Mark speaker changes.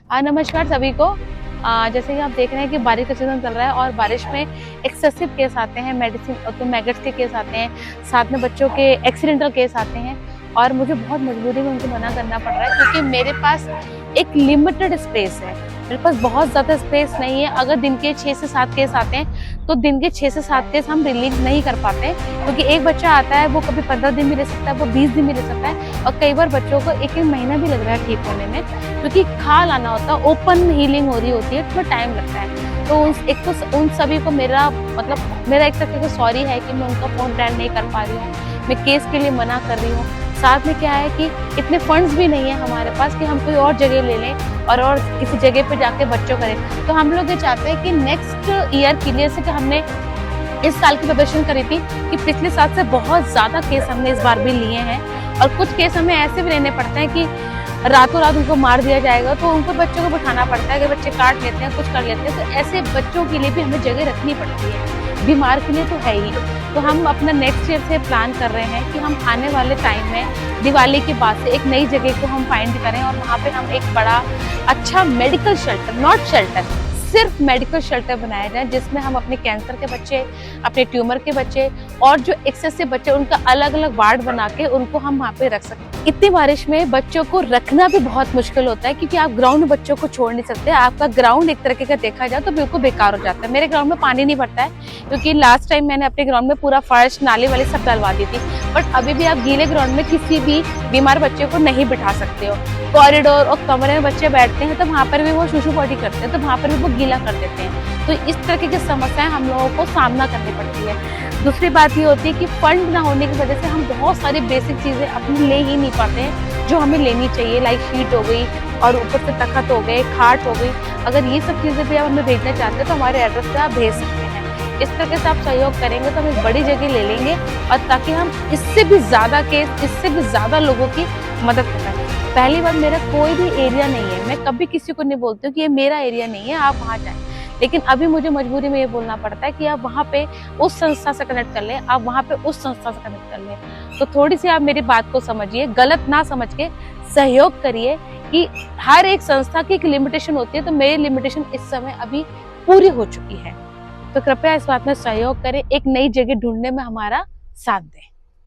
Speaker 1: नमस्कार सभी को। जैसे कि आप देख रहे हैं कि बारिश का सीज़न चल रहा है और बारिश में एक्सेसिव केस आते हैं, मेडिसिन तो मैगट्स के केस आते हैं, साथ में बच्चों के एक्सीडेंटल केस आते हैं और मुझे बहुत मजबूरी में उनको मना करना पड़ रहा है क्योंकि मेरे पास एक लिमिटेड स्पेस है। मेरे पास बहुत ज़्यादा स्पेस नहीं है। अगर दिन के 6 से 7 केस आते हैं, तो दिन के 6 से 7 केस हम रिलीव नहीं कर पाते क्योंकि एक बच्चा आता है, वो कभी 15 दिन भी ले सकता है, वो 20 दिन भी ले सकता है और कई बार बच्चों को 1-1 महीना भी लग रहा है ठीक होने में। क्योंकि खाल आना होता है, ओपन हीलिंग हो रही होती है, थोड़ा टाइम लगता है। तो उन सभी को मेरा मेरा एक तरह का सॉरी है कि मैं उनका फ़ोन अटेंड नहीं कर पा रही हूँ, मैं केस के लिए मना कर रही हूँ। साथ में क्या है कि इतने फंड्स भी नहीं है हमारे पास कि हम कोई और जगह ले लें और किसी जगह पे जाके बच्चों करें। तो हम लोग ये चाहते हैं कि नेक्स्ट ईयर के लिए, जैसे कि हमने इस साल की प्रिपरेशन करी थी कि पिछले साल से बहुत ज़्यादा केस हमने इस बार भी लिए हैं और कुछ केस हमें ऐसे भी लेने पड़ते हैं कि रातों रात उनको मार दिया जाएगा, तो उनको बच्चों को बिठाना पड़ता है कि बच्चे काट लेते हैं, कुछ कर लेते हैं। तो ऐसे बच्चों के लिए भी हमें जगह रखनी पड़ती है, बीमार के लिए तो है ही। तो हम अपना नेक्स्ट ईयर से प्लान कर रहे हैं कि हम आने वाले टाइम में दिवाली के बाद से एक नई जगह को हम फाइंड करें और वहाँ पे हम एक बड़ा अच्छा मेडिकल शेल्टर, नॉट शेल्टर, सिर्फ मेडिकल शेल्टर बनाया जाए जिसमें हम अपने कैंसर के बच्चे, अपने ट्यूमर के बच्चे और जो एक्सेसिव बच्चे, उनका अलग अलग वार्ड बना के उनको हम वहाँ पे रख सकते हैं। इतनी बारिश में बच्चों को रखना भी बहुत मुश्किल होता है क्योंकि आप ग्राउंड में बच्चों को छोड़ नहीं सकते। आपका ग्राउंड एक तरीके का देखा जाए तो बिल्कुल बेकार हो जाता है। मेरे ग्राउंड में पानी नहीं भरता है क्योंकि लास्ट टाइम मैंने अपने ग्राउंड में पूरा फर्श, नाले वाले सब डलवा दी थी। बट अभी भी आप गीले ग्राउंड में किसी भी बीमार बच्चे को नहीं बिठा सकते हो। कॉरिडोर और कमरे में बच्चे बैठते हैं तो वहाँ पर भी वो शुशु पॉटी करते हैं, तो वहाँ पर भी वो गीला कर देते हैं। तो इस तरह की समस्याएं हम लोगों को सामना करनी पड़ती है। दूसरी बात ये होती है कि फंड ना होने की वजह से हम बहुत सारी बेसिक चीजें अपनी ले ही नहीं पाते हैं जो हमें लेनी चाहिए, लाइक शीट हो गई और ऊपर से तखत हो गए, खाट हो गई। अगर ये सब चीजें भी आप हमें भेजना चाहते हैं तो हमारे एड्रेस पे आप भेज सकते हैं। इस तरह से आप सहयोग करेंगे तो हम एक बड़ी जगह ले लेंगे और ताकि हम इससे भी ज्यादा केस, इससे भी ज्यादा लोगों की मदद कर पाए। पहली बार, मेरा कोई भी एरिया नहीं है, मैं कभी किसी को नहीं बोलती हूँ कि ये मेरा एरिया नहीं है, आप वहाँ जाएं। लेकिन अभी मुझे मजबूरी में ये बोलना पड़ता है कि आप वहाँ पे उस संस्था से कनेक्ट कर लें, आप वहाँ पे उस संस्था से कनेक्ट कर लें। तो थोड़ी सी आप मेरी बात को समझिए, गलत ना समझ के सहयोग करिए कि हर एक संस्था की एक लिमिटेशन होती है। तो मेरी लिमिटेशन इस समय अभी पूरी हो चुकी है, तो कृपया इस बात में सहयोग करें, एक नई जगह ढूंढने में हमारा साथ दें।